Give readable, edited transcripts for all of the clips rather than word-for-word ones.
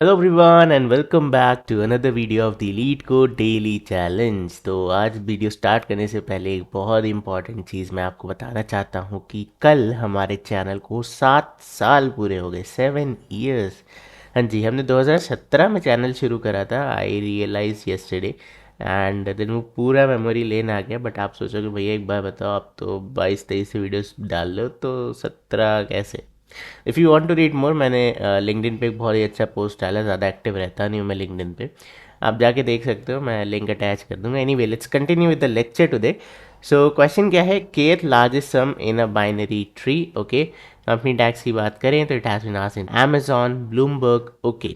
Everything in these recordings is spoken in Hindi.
Hello everyone and welcome back to another video of the LeetCode daily challenge. तो आज वीडियो स्टार्ट करने से पहले एक बहुत इंपॉर्टेंट चीज़ मैं आपको बताना चाहता हूँ कि कल हमारे चैनल को 7 साल पूरे हो गए, 7 इयर्स। हाँ जी, हमने 2017 में चैनल शुरू करा था। आई रियलाइज येस्टरडे एंड देन वो पूरा मेमोरी लेन आ गया। बट आप सोचोगे भैया एक बार बताओ, आप तो 22-23 वीडियोस डाल लो तो 17 कैसे? If you want to read more, मैंने लिंक्डइन पे एक बहुत ही अच्छा पोस्ट डाला। ज़्यादा एक्टिव रहता नहीं हूँ मैं लिंक्डइन पे, आप जाके देख सकते हो, मैं लिंक अटैच कर दूंगा। Anyway, let's continue with the lecture today. So question क्या है, kth largest sum in a binary tree. Okay, company tags की बात करें तो it has been asked in Amazon, Bloomberg. Okay,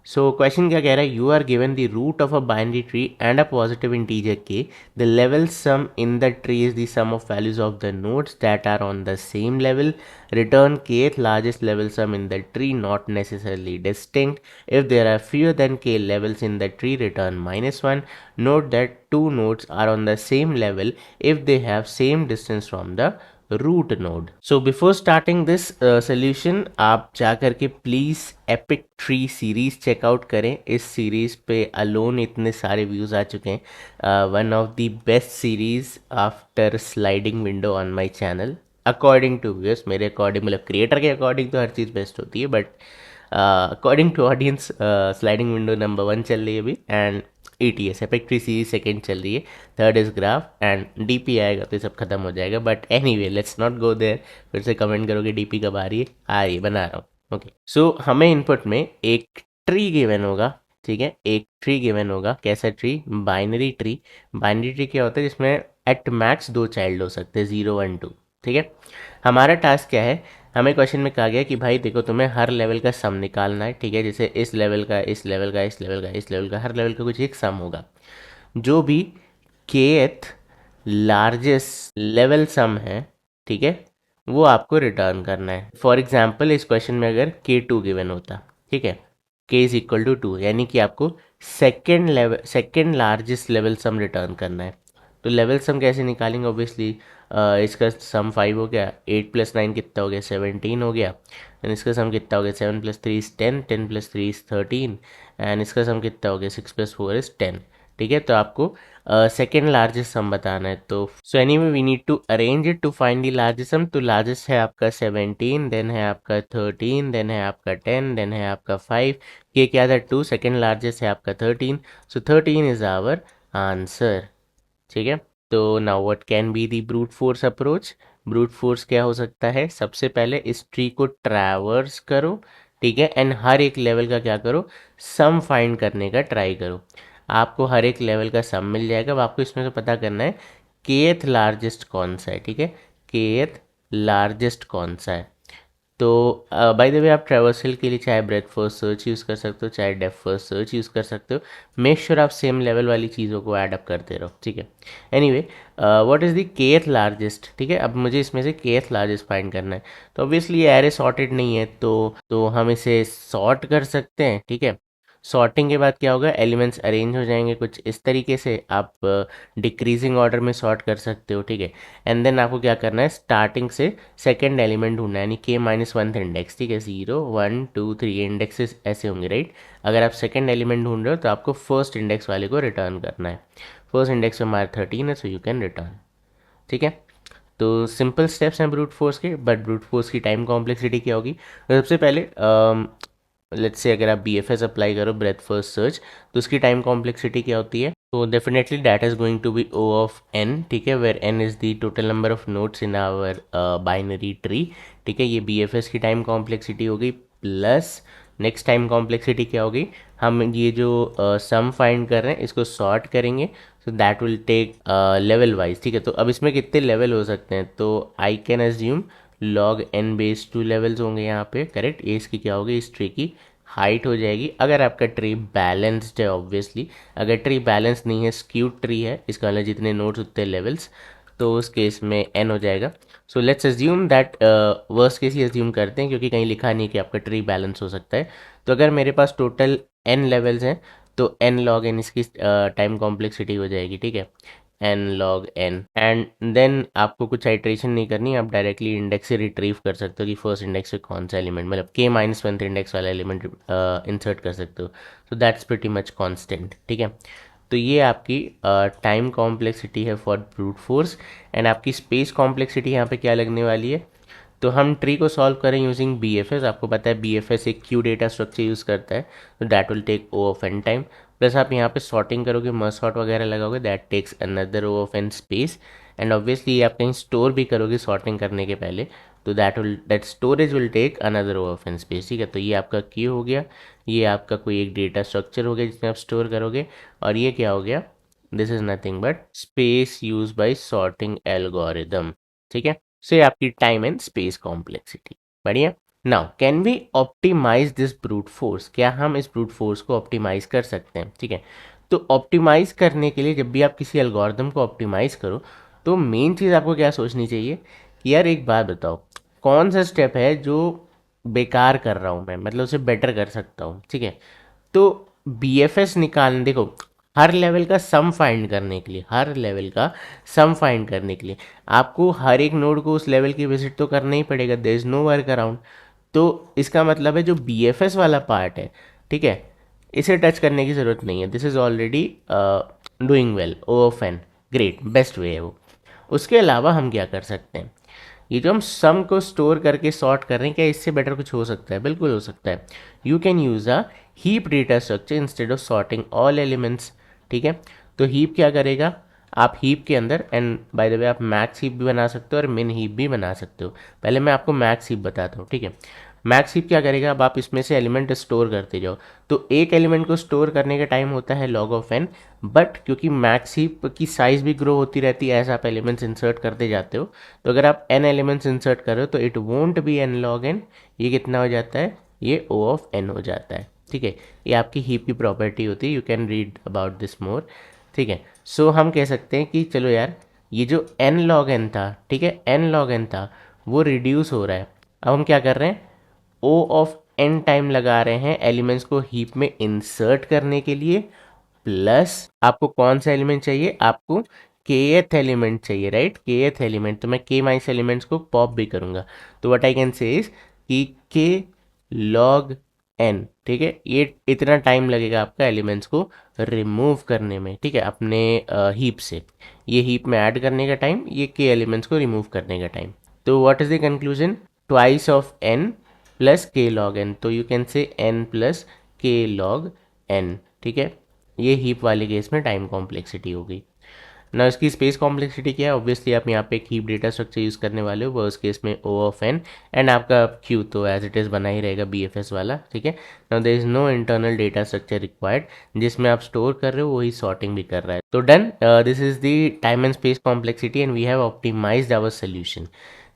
so question क्या कह रहा है, you are given the root of a binary tree and a positive integer k, the level sum in the tree is the sum of values of the nodes that are on the same level, return kth largest level sum in the tree not necessarily distinct. If there are fewer than k levels in the tree, return -1. Note that two nodes are on the same level if they have same distance from the root node. So before starting this solution, आप जा करके please epic tree series checkout करें। इस सीरीज पे अलोन इतने सारे व्यूज़ आ चुके हैं। One of the best series after sliding window on my channel, according to viewers. मेरे अकॉर्डिंग, मतलब क्रिएटर के अकॉर्डिंग तो हर चीज़ बेस्ट होती है, but according to audience sliding window number 1 चल रही है अभी, and ETS epic tree series second चल रही है, third is graph, and DP आएगा तो ये सब खत्म हो जाएगा। But anyway, let's not go there. फिर से कमेंट करोगे DP कब आ रही है, बना रहा हूँ। ओके, सो हमें इनपुट में एक ट्री गिवन होगा। ठीक है, एक ट्री गिवन होगा। कैसा tree? Binary tree. Binary tree क्या होता है? जिसमें एट मैक्स 2 चाइल्ड हो सकते हैं, 0 1 2। ठीक है, हमारा टास्क क्या है, हमें क्वेश्चन में कहा गया कि भाई देखो, तुम्हें हर लेवल का सम निकालना है। ठीक है, जैसे इस लेवल का, इस लेवल का, इस लेवल का, इस लेवल का, हर लेवल का कुछ एक सम होगा। जो भी केथ लार्जेस्ट लेवल सम है, ठीक है, वो आपको रिटर्न करना है। फॉर एग्जाम्पल, इस क्वेश्चन में अगर K2 गिवन होता, ठीक है, K इज इक्वल टू 2, यानी कि आपको second largest level some return करना है। तो लेवल सम कैसे निकालेंगे? ऑब्वियसली इसका सम 5 हो गया, 8 + 9 कितना हो गया? 17 हो गया। एंड इसका सम कितना हो गया? 7 + 3 इज 10, 10 + 3 इज 13, एंड इसका सम कितना हो गया? 6 + 4 इज 10। ठीक है, तो आपको सेकेंड लार्जेस्ट सम बताना है। तो so anyway we need to arrange it to find the largest sum. तो लार्जेस्ट है आपका 17, देन है आपका 13, देन है आपका 10, देन है आपका 5। ये क्या था? 2। सेकेंड लार्जेस्ट है आपका 13, सो 13 इज आवर आंसर। ठीक है, तो now what can be the brute force approach? Brute force क्या हो सकता है? सबसे पहले इस ट्री को ट्रैवर्स करो, ठीक है, एंड हर एक लेवल का क्या करो? सम फाइंड करने का ट्राई करो। आपको हर एक लेवल का सम मिल जाएगा। अब आपको इसमें से पता करना है केथ लार्जेस्ट कौन सा है। ठीक है, केथ लार्जेस्ट कौन सा है। तो बाय द वे, आप ट्रैवर्सल के लिए चाहे ब्रेथ फर्स्ट सर्च यूज़ कर सकते हो, चाहे डेप्थ फर्स्ट सर्च यूज़ कर सकते हो। मेक श्योर आप सेम लेवल वाली चीज़ों को ऐड अप करते रहो। ठीक है, anyway, what is the kth largest? ठीक है, अब मुझे इसमें से केथ लार्जेस्ट फाइंड करना है। तो ऑब्वियसली ये एरे सॉर्टेड नहीं है, तो हम इसे सॉर्ट कर सकते हैं। ठीक है, सॉर्टिंग के बाद क्या होगा? एलिमेंट्स अरेंज हो जाएंगे कुछ इस तरीके से। आप डिक्रीजिंग ऑर्डर में सॉर्ट कर सकते हो। ठीक है, एंड देन आपको क्या करना है? स्टार्टिंग से सेकेंड एलिमेंट ढूंढना है, यानी K-1th इंडेक्स। ठीक है, 0 1 2 3 इंडेक्सेस ऐसे होंगे, राइट। अगर आप सेकेंड एलिमेंट ढूंढ रहे हो तो आपको फर्स्ट इंडेक्स वाले को रिटर्न करना है। फर्स्ट इंडेक्स में हमारा 13 है, सो यू कैन रिटर्न। ठीक है, तो सिंपल स्टेप्स हैं ब्रूट फोर्स के, बट ब्रूट फोर्स की टाइम कॉम्प्लेक्सिटी क्या होगी? तो सबसे पहले लेट्स से अगर आप BFS अप्लाई करो, ब्रेथ फर्स्ट सर्च, तो उसकी टाइम कॉम्प्लेक्सिटी क्या होती है? तो definitely that is going to be O of n। ठीक है, where n is the total number of nodes in our binary tree. ठीक है, ये BFS की टाइम कॉम्प्लेक्सिटी हो गई, प्लस नेक्स्ट टाइम कॉम्प्लेक्सिटी क्या होगी? हम ये जो सम फाइंड कर रहे हैं इसको सॉर्ट करेंगे, so that will take level wise. ठीक है, तो अब इसमें कितने लेवल हो सकते हैं? तो I can assume log n/2 levels होंगे यहाँ पे, करेक्ट। ये इसकी क्या होगी? इस ट्री की हाइट हो जाएगी, अगर आपका ट्री बैलेंस्ड है ऑब्वियसली। अगर ट्री बैलेंस नहीं है, स्क्यूड ट्री है, इसका मतलब जितने नोड्स उतने लेवल्स, तो उस केस में n हो जाएगा। So let's assume that, worst case he assume करते हैं क्योंकि कहीं लिखा नहीं कि आपका ट्री बैलेंस हो सकता है। तो अगर मेरे पास टोटल n लेवल्स हैं तो n log n इसकी टाइम कॉम्प्लेक्सिटी हो जाएगी। ठीक है, n log n, and then आपको कुछ आइट्रेशन नहीं करनी, आप डायरेक्टली इंडेक्स से रिट्रीव कर सकते हो कि फर्स्ट इंडेक्स से कौन सा एलिमेंट, मतलब के माइनस वन इंडेक्स वाला एलिमेंट इंसर्ट कर सकते हो। तो दैट्स प्रीटी मच कांस्टेंट, ठीक है। तो ये आपकी टाइम कॉम्प्लेक्सिटी है फॉर ब्रूट फोर्स, एंड आपकी स्पेस कॉम्प्लेक्सिटी यहाँ पे क्या लगने वाली है। तो हम ट्री को सॉल्व करें यूजिंग बी एफ एस। आपको पता है बी एफ एस एक क्यू डेटा स्ट्रक्चर यूज़ करता है, तो that will take O of n time. Plus आप यहाँ पे सॉर्टिंग करोगे, मर्ज सॉर्ट वगैरह लगाओगे, that takes another O of n space. And obviously ये आप कहीं स्टोर भी करोगे सॉर्टिंग करने के पहले, तो that storage will take another O of n space, ठीक है। तो ये आपका क्यू हो गया, ये आपका कोई एक डेटा स्ट्रक्चर हो गया जिसमें आप स्टोर करोगे, और ये क्या हो गया, this is nothing but space use by sorting algorithm, ठीक है। सो ये आपकी टाइम एंड स्पेस कॉम्प्लेक्सिटी, बढ़िया। Now can we optimize this brute force, क्या हम इस ब्रूट फोर्स को ऑप्टिमाइज कर सकते हैं, ठीक है। तो ऑप्टिमाइज करने के लिए जब भी आप किसी एल्गोरिदम को ऑप्टिमाइज करो, तो मेन चीज़ आपको क्या सोचनी चाहिए कि यार एक बात बताओ, कौन सा स्टेप है जो बेकार कर रहा हूँ मैं, मतलब उसे बेटर कर सकता हूँ, ठीक है। तो बी एफ एस निकालने, देखो हर लेवल का सम फाइंड करने के लिए, हर लेवल का सम फाइंड करने के लिए आपको हर एक नोड को उस लेवल की विजिट तो करना ही पड़ेगा, there is no work around. तो इसका मतलब है जो बी एफ एस वाला पार्ट है, ठीक है, इसे टच करने की ज़रूरत नहीं है, this is already doing well, O of n, great, best way है वो। उसके अलावा हम क्या कर सकते हैं, ये जो हम सम को स्टोर करके सॉर्ट कर रहे हैं, क्या इससे बेटर कुछ हो सकता है, बिल्कुल हो सकता है। You can use a heap data structure instead of sorting all elements, ठीक है। तो हीप क्या करेगा, आप हीप के अंदर, एंड बाय द वे आप मैक्स हीप भी बना सकते हो और मिन हीप भी बना सकते हो। पहले मैं आपको मैक्स हीप बताता हूँ, ठीक है। मैक्स हीप क्या करेगा, अब आप इसमें से एलिमेंट स्टोर करते जाओ, तो एक एलिमेंट को स्टोर करने का टाइम होता है लॉग ऑफ एन, बट क्योंकि मैक्स हीप की साइज भी ग्रो होती रहती है एज आप एलिमेंट्स इंसर्ट करते जाते हो, तो अगर आप एन एलिमेंट्स इंसर्ट करो तो it won't be n log n, ये कितना हो जाता है, ये ओ ऑफ एन हो जाता है, ठीक है। ये आपकी हीप की प्रॉपर्टी होती है, you can read about this more, ठीक है। सो हम कह सकते हैं कि चलो यार, ये जो एन लॉग एन था, ठीक है, एन लॉग एन था, वो रिड्यूस हो रहा है। अब हम क्या कर रहे हैं, ओ ऑफ एन टाइम लगा रहे हैं एलिमेंट्स को हीप में इंसर्ट करने के लिए, प्लस आपको कौन सा एलिमेंट चाहिए, आपको केथ एलिमेंट चाहिए, राइट, केथ एलिमेंट। तो मैं के माइनस एलिमेंट्स को पॉप भी करूंगा, तो what I can say is कि के लॉग एन, ठीक है, ये इतना टाइम लगेगा आपका एलिमेंट्स को रिमूव करने में, ठीक है, अपने हीप से, ये हीप में ऐड करने का टाइम, ये के एलिमेंट्स को रिमूव करने का टाइम। तो what is the conclusion, twice of n plus k log n, तो you can say n plus k log n, ठीक है। ये हीप वाले केस में टाइम कॉम्प्लेक्सिटी होगी ना। इसकी स्पेस कॉम्प्लेक्सिटी क्या है, ऑब्वियसली आप यहाँ पे एक हीप डेटा स्ट्रक्चर यूज़ करने वाले हो, वो उस केस में ओ ऑफ एन, एंड आपका क्यू तो एज इट इज़ बना ही रहेगा बी एफ एस वाला, ठीक है। Now there is no internal data structure required जिसमें आप स्टोर कर रहे हो, वही सॉर्टिंग भी कर रहा है। तो done, this is the time and space complexity and we have optimized our solution.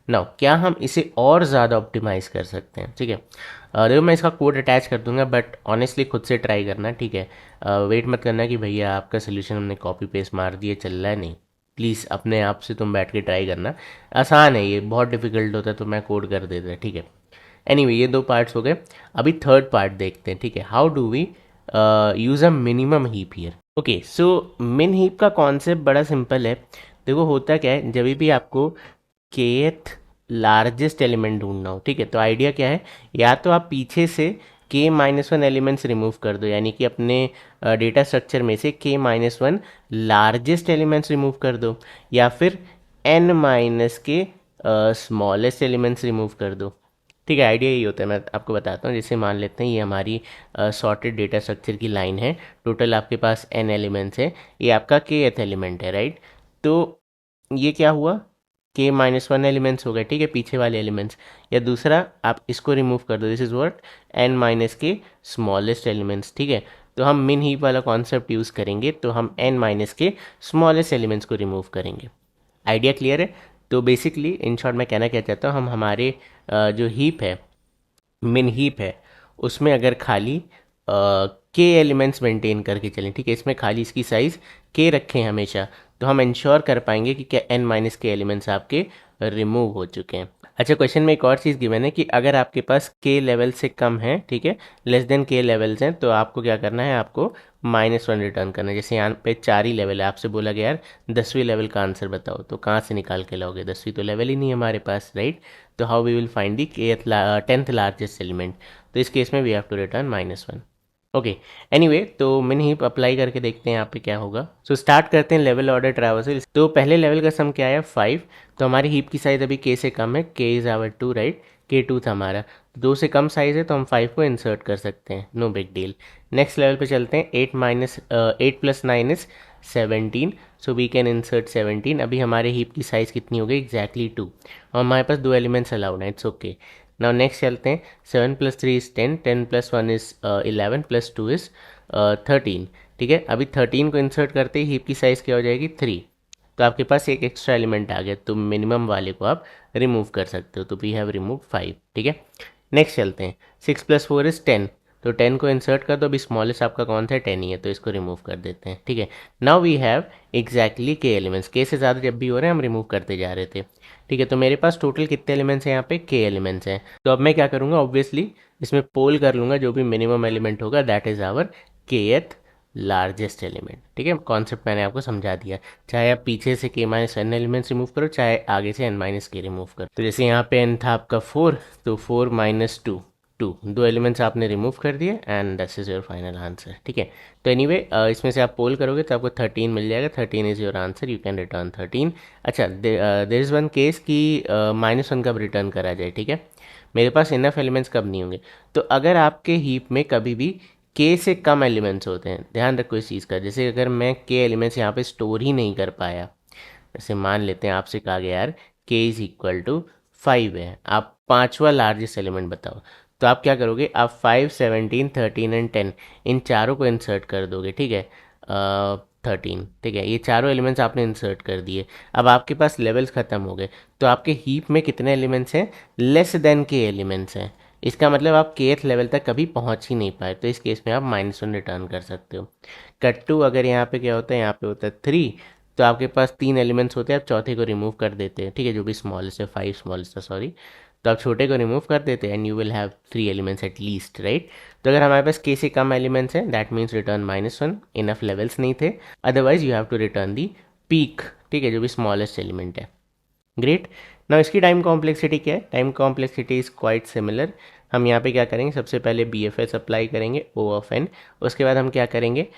Now क्या हम इसे और ज़्यादा ऑप्टिमाइज़ कर सकते हैं, ठीक है। देखो मैं इसका कोड अटैच कर दूंगा, बट ऑनेस्टली खुद से ट्राई करना, ठीक है। वेट मत करना कि भैया आपका सोल्यूशन हमने कॉपी पेस्ट मार दिया चल रहा है, नहीं, प्लीज़ अपने आप से तुम बैठ के ट्राई करना। आसान है ये, बहुत डिफिकल्ट होता है तो मैं कोड कर देता, ठीक है। एनीवे ये दो पार्ट्स हो गए, अभी थर्ड पार्ट देखते हैं, ठीक है। How do we use a minimum heap here. Okay, so min heap का कॉन्सेप्ट बड़ा सिंपल है। देखो होता क्या है, जब भी आपको केथ लार्जेस्ट एलिमेंट ढूंढना हो, ठीक है, तो आइडिया क्या है, या तो आप पीछे से के माइनस वन एलिमेंट्स रिमूव कर दो, यानी कि अपने डेटा स्ट्रक्चर में से के minus one largest elements remove कर दो, या फिर एन माइनस के स्मॉलेस्ट एलिमेंट्स रिमूव कर दो, ठीक है। आइडिया यही होता है, मैं आपको बताता हूँ। जैसे मान लेते हैं ये हमारी सॉर्टेड डेटा स्ट्रक्चर की लाइन है, टोटल आपके पास एन एलिमेंट्स है, ये आपका के एथ एलिमेंट है, राइट। तो ये क्या हुआ, के माइनस वन एलिमेंट्स हो गए, ठीक है, पीछे वाले एलिमेंट्स। या दूसरा आप इसको रिमूव कर दो, this is what an minus के स्मॉलेस्ट एलिमेंट्स, ठीक है। तो हम मिन हीप वाला कॉन्सेप्ट यूज़ करेंगे, तो हम एन माइनस के स्मॉलेस्ट एलिमेंट्स को रिमूव करेंगे। आइडिया क्लियर है। तो बेसिकली इन शॉर्ट मैं कहना क्या चाहता हूँ, हम हमारे जो हीप है, मिन हीप है, उसमें अगर खाली के एलिमेंट्स मेंटेन करके चलें, ठीक है, इसमें खाली इसकी साइज़ के रखें हमेशा, तो हम इंश्योर कर पाएंगे कि क्या एन माइनस के एलिमेंट्स आपके रिमूव हो चुके हैं। अच्छा, क्वेश्चन में एक और चीज़ गिवन है कि अगर आपके पास के लेवल से कम है, ठीक है, लेस देन के लेवल्स हैं, तो आपको क्या करना है, आपको -1 रिटर्न करना है। जैसे यहाँ पे 4 ही लेवल है, आपसे बोला गया यार 10वीं लेवल का आंसर बताओ, तो कहाँ से निकाल के लाओगे, 10वीं तो लेवल ही नहीं है हमारे पास, राइट। तो how we will find the 10th largest element, तो इस केस में we have to return -1। Okay, anyway तो मिन हीप अप्लाई करके देखते हैं यहाँ पे क्या होगा। सो स्टार्ट करते हैं लेवल ऑर्डर ट्रैवर्सल। तो पहले लेवल का सम क्या है, 5। तो हमारी हीप की साइज़ अभी के से कम है, के इज़ आवर 2, राइट। के 2 था हमारा, 2 से कम साइज़ है तो हम 5 को इंसर्ट कर सकते हैं, no big deal. Next level पे चलते हैं, 8 + 9 is 17, so we can insert 17। अभी हमारे हीप की साइज़ कितनी हो गई, एग्जैक्टली 2, और हमारे पास 2 एलिमेंट्स अलाउड हैं, इट्स ओके। नाउ नेक्स्ट चलते हैं, 7 + 3 इज़ 10, 10 + 1 इज़ 11, + 2 इज़ 13। ठीक है, अभी 13 को इंसर्ट करते ही हीप की साइज़ क्या हो जाएगी, 3। तो आपके पास एक एक्स्ट्रा एलिमेंट आ गया, तो मिनिमम वाले को आप रिमूव कर सकते हो, तो वी हैव रिमूव 5। ठीक है, नेक्स्ट चलते हैं, 6 + 4 इज़ 10। तो 10 को इंसर्ट कर दो, अभी स्मॉलेस्ट आपका कौन सा है, 10 ही है, तो इसको रिमूव कर देते हैं। ठीक है, नाउ वी हैव एग्जैक्टली के एलिमेंट्स, के से ज़्यादा जब भी हो रहे हैं हम रिमूव करते जा रहे थे। ठीक है, तो मेरे पास टोटल कितने एलिमेंट्स हैं यहाँ पे, के एलिमेंट्स हैं। तो अब मैं क्या करूँगा, ऑब्वियसली इसमें पोल कर लूँगा, जो भी मिनिमम एलिमेंट होगा that is our kth largest element. ठीक है, कॉन्सेप्ट मैंने आपको समझा दिया, चाहे आप पीछे से k-n एलिमेंट्स रिमूव करो, चाहे आगे से n-k रिमूव करो। तो जैसे यहाँ पे n था आपका 4, तो 4 - 2, 2, 2 एलिमेंट्स आपने रिमूव कर दिए and this is your final answer. ठीक है, तो एनीवे इसमें से आप पोल करोगे तो आपको 13 मिल जाएगा, 13 is your answer, you can return 13। अच्छा, देर इज़ वन केस कि -1 कब रिटर्न करा जाए। ठीक है, मेरे पास इनफ एलिमेंट्स कब नहीं होंगे, तो अगर आपके हीप में कभी भी के से कम एलिमेंट्स होते हैं, ध्यान रखो इस चीज़ का। जैसे अगर मैं के एलिमेंट्स यहाँ पे स्टोर ही नहीं कर पाया, जैसे मान लेते हैं आपसे कहा गया यार के इज़ इक्वल टू 5 है, आप पांचवा लार्जेस्ट एलिमेंट बताओ, तो आप क्या करोगे, आप 5, 17, 13 एंड 10 इन चारों को इंसर्ट कर दोगे। ठीक है, 13, ठीक है, ये चारों एलिमेंट्स आपने इंसर्ट कर दिए। अब आपके पास लेवल्स ख़त्म हो गए, तो आपके हीप में कितने एलिमेंट्स हैं, लेस देन के एलिमेंट्स हैं। इसका मतलब आप केथ लेवल तक कभी पहुंच ही नहीं पाए, तो इस केस में आप -1 रिटर्न कर सकते हो। कट टू, अगर यहाँ पे क्या होता है, यहाँ पे होता है 3, तो आपके पास 3 एलिमेंट्स होते हैं, आप चौथे को रिमूव कर देते हैं। ठीक है, जो भी स्मॉलेस्ट है, 5 स्मॉलेस्ट था, सॉरी, तो आप छोटे को रिमूव कर देते हैं and you will have 3 elements at least, right. तो अगर हमारे पास के से कम एलिमेंट्स हैं, that means return -1, enough levels नहीं थे, otherwise you have to return the peak. ठीक है, जो भी स्मॉलेस्ट एलिमेंट है। ग्रेट। नाउ इसकी टाइम कॉम्प्लेक्सिटी क्या है, time complexity is quite similar. हम यहाँ पे क्या करेंगे, सबसे पहले बी एफ एस अप्लाई करेंगे, ओ ऑफ एन। उसके बाद हम क्या करेंगे,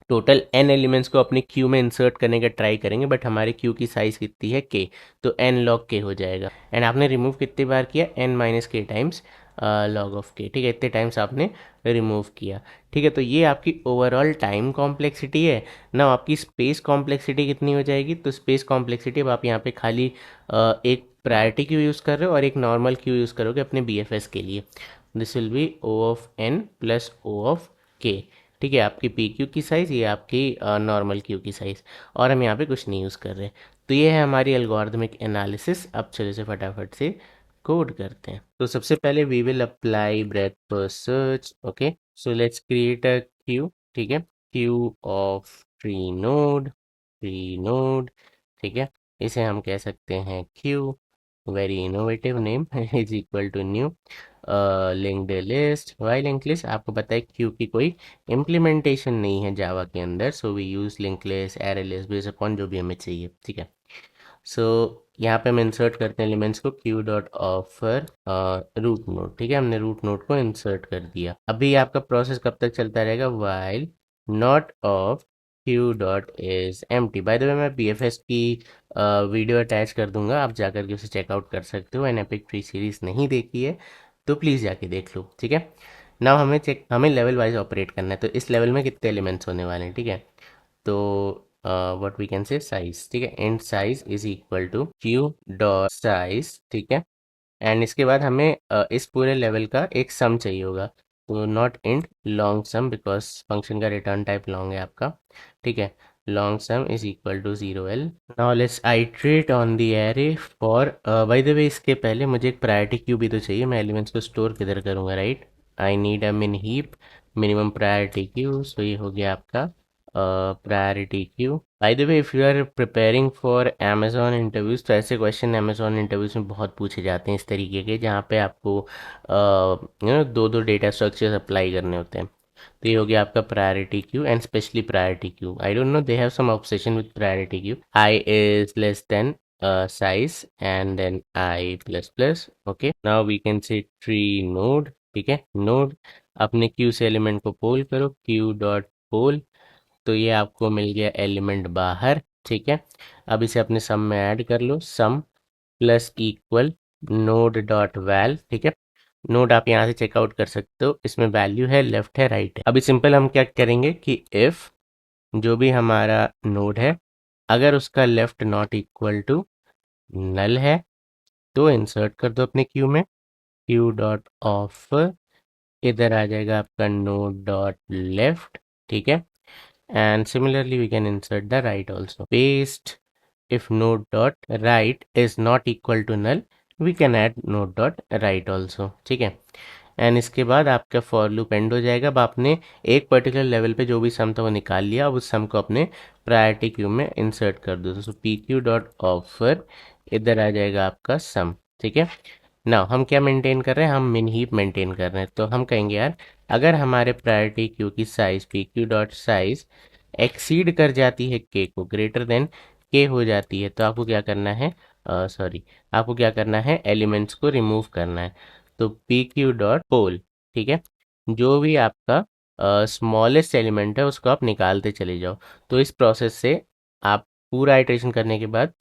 टोटल n एलिमेंट्स को अपने क्यू में इंसर्ट करने का ट्राई करेंगे, बट हमारे क्यू की साइज़ कितनी है, k, तो n log k हो जाएगा। एंड आपने रिमूव कितनी बार किया, n - k times log of k। ठीक है, इतने टाइम्स आपने रिमूव किया। ठीक है, तो ये आपकी ओवरऑल टाइम कॉम्प्लेक्सिटी है ना। आपकी स्पेस कॉम्प्लेक्सिटी कितनी हो जाएगी, तो स्पेस कॉम्प्लेक्सिटी अब आप यहाँ पे खाली एक प्रायोरिटी क्यू यूज़ कर रहे हो और एक नॉर्मल क्यू यूज़ करोगे अपने बी एफ एस के लिए। This will be O of n plus O of k। ठीक है, आपकी पी क्यू की साइज़, ये आपकी नॉर्मल क्यू की साइज़, और हम यहाँ पे कुछ नहीं यूज़ कर रहे। तो ये है हमारी एल्गोरिथमिक एनालिसिस। अब चलिए से फटाफट से कोड करते हैं। तो सबसे पहले we will apply breadth first search. Okay, so let's create a queue. ठीक है, क्यू ऑफ ट्री नोड। ठीक है, इसे हम कह सकते हैं queue, very innovative name, is equal to new linked list. Why linked list, आपको पता है क्यू की कोई इम्प्लीमेंटेशन नहीं है जावा के अंदर, so we use linked list, array list, based upon जो भी हमें चाहिए। ठीक है, सो यहाँ पे हम इंसर्ट करते हैं एलिमेंट्स को, queue dot offer root node. ठीक है, हमने रूट नोड को इंसर्ट कर दिया। अभी आपका प्रोसेस कब तक चलता रहेगा, while not of Q dot is empty. Bye the वे मैं बी एफ एस की वीडियो अटैच कर दूंगा, आप जाकर के उसे चेकआउट कर सकते हो। एंड एपिक ट्री सीरीज नहीं देखी है तो प्लीज़ जाके देख लो। ठीक है, नाउ हमें लेवल वाइज ऑपरेट करना है, तो इस लेवल में कितने एलिमेंट्स होने वाले हैं। ठीक है, तो what we can say size. ठीक है, and size is equal to queue dot size. ठीक है, एंड इसके बाद हमें इस पूरे लेवल का एक सम चाहिए होगा, तो not int long sum, because function का रिटर्न टाइप लॉन्ग है आपका। ठीक है, long sum is equal to 0l। Now let's iterate on the array for, by the way इसके पहले मुझे एक प्रायोरिटी क्यू भी तो चाहिए, मैं एलिमेंट्स को स्टोर किधर करूँगा, right. I need a min heap minimum priority queue, so ये हो गया आपका priority queue. By the way, if you are preparing for Amazon interviews तो ऐसे क्वेश्चन अमेजोन इंटरव्यूज़ में बहुत पूछे जाते हैं इस तरीके के, जहाँ पे आपको दो दो डेटा स्ट्रक्चर्स अप्लाई करने होते हैं। तो ये हो गया आपका priority queue and specially priority queue. I don't know, they have some obsession with priority queue. I is less than size and then I plus plus. Okay, now we can say tree node. ठीक है, नोड अपने क्यू से एलिमेंट को पोल करो, क्यू डॉट पोल। तो ये आपको मिल गया एलिमेंट बाहर। ठीक है, अब इसे अपने सम में ऐड कर लो, sum plus equal node dot val. ठीक है, नोड आप यहाँ से चेकआउट कर सकते हो, इसमें वैल्यू है, लेफ्ट है, राइट है। अभी सिंपल हम क्या करेंगे कि इफ जो भी हमारा नोड है, अगर उसका left not equal to null है तो इंसर्ट कर दो अपने क्यू में, क्यू डॉट ऑफ। इधर आ जाएगा आपका नोड डॉट लेफ्ट। ठीक है, and similarly we can insert the right also, paste। if node dot right is not equal to null we can add node dot right also। ठीक है, एंड इसके बाद आपका फॉर लूप एंड हो जाएगा। अब आपने एक पर्टिकुलर लेवल पे जो भी सम था वो निकाल लिया, अब उस सम को अपने प्रायोरिटी क्यू में इंसर्ट कर दो। सो पी क्यू डॉट ऑफर, इधर आ जाएगा आपका सम। ठीक है, नाउ हम क्या मेंटेन कर रहे हैं, हम मिन हीप मेंटेन कर रहे हैं। तो हम कहेंगे यार, अगर हमारे प्रायोरिटी क्यू की size P Q dot size exceed कर जाती है के को, ग्रेटर देन के हो जाती है, तो आपको क्या करना है, सॉरी, आपको क्या करना है, एलिमेंट्स को रिमूव करना है। तो पी क्यू डॉट पोल। ठीक है, जो भी आपका स्मॉलेस्ट एलिमेंट है उसको आप निकालते चले जाओ। तो इस प्रोसेस से आप पूरा आइटरेशन करने के बाद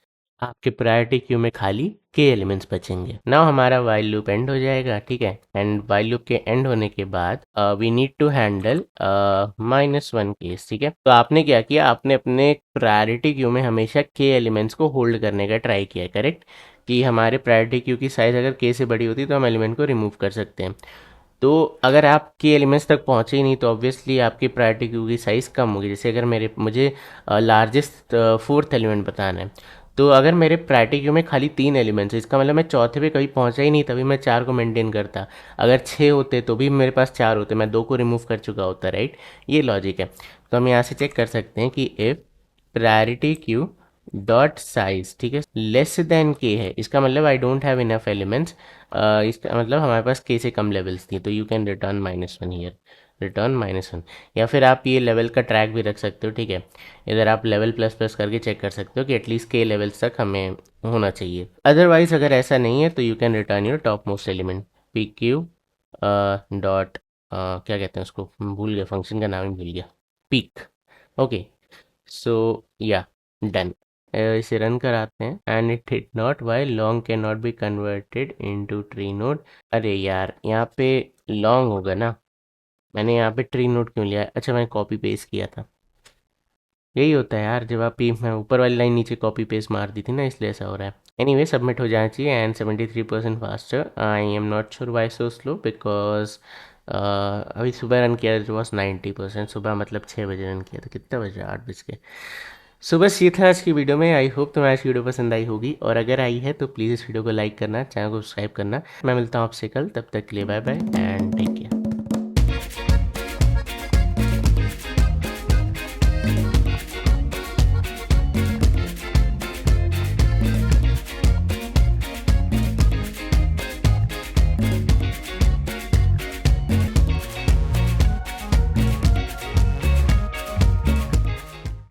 आपके प्रायोरिटी क्यू में खाली के एलिमेंट्स बचेंगे। नाउ हमारा वाइल लूप एंड हो जाएगा। ठीक है, एंड वाइल लूप के एंड होने के बाद we need to handle -1 case. ठीक है, तो आपने क्या किया, आपने अपने प्रायोरिटी क्यू में हमेशा के एलिमेंट्स को होल्ड करने का ट्राई किया, करेक्ट, कि हमारे प्रायोरिटी क्यू की साइज अगर के से बड़ी होती तो हम एलिमेंट को रिमूव कर सकते हैं। तो अगर आप के एलिमेंट्स तक पहुंचे ही नहीं तो ऑब्वियसली आपकी प्रायोरिटी क्यू की साइज़ कम होगी। जैसे अगर मुझे लार्जेस्ट फोर्थ एलिमेंट बताना है, तो अगर मेरे प्रायोरिटी क्यू में खाली 3 एलिमेंट्स है, इसका मतलब मैं चौथे पे कभी पहुंचा ही नहीं, तभी मैं 4 को मेंटेन करता। अगर 6 होते तो भी मेरे पास 4 होते, मैं 2 को रिमूव कर चुका होता, राइट। ये लॉजिक है। तो हम यहाँ से चेक कर सकते हैं कि if priority queue dot size, ठीक है, लेस देन के है, इसका मतलब I don't have enough elements, इसका मतलब हमारे पास के से कम लेवल्स थी, तो you can return -1 here, return -1। या फिर आप ये लेवल का ट्रैक भी रख सकते हो। ठीक है, इधर आप लेवल प्लस प्लस करके चेक कर सकते हो कि एटलीस्ट के लेवल्स तक हमें होना चाहिए। अदरवाइज अगर ऐसा नहीं है तो you can return your top most element, P Q dot क्या कहते हैं उसको, भूल गया, फंक्शन का नाम ही भूल गया, पीक। ओके, सो या डन। इसे रन कराते हैं and it did not, why long can not be converted into tree node. अरे यार, यहाँ पे लॉन्ग होगा ना, मैंने यहाँ पे ट्री नोड क्यों लिया, अच्छा मैंने कॉपी पेस्ट किया था। यही होता है यार, जब आप मैं ऊपर वाली लाइन नीचे कॉपी पेस्ट मार दी थी ना, इसलिए ऐसा हो रहा है। एनीवे, सबमिट हो जाना चाहिए and 73% faster. I am not sure why so slow, because अभी सुबह रन किया तो बस 90%, सुबह मतलब 6 बजे रन किया था, कितना बजे, 8 बज के। सो बस ये था आज की वीडियो में। आई होप तुम्हें आज की वीडियो पसंद आई होगी, और अगर आई है तो प्लीज़ इस वीडियो को लाइक करना, चैनल को सब्सक्राइब करना। मैं मिलता हूँ आपसे कल, तब तक के लिए बाय बाय एंड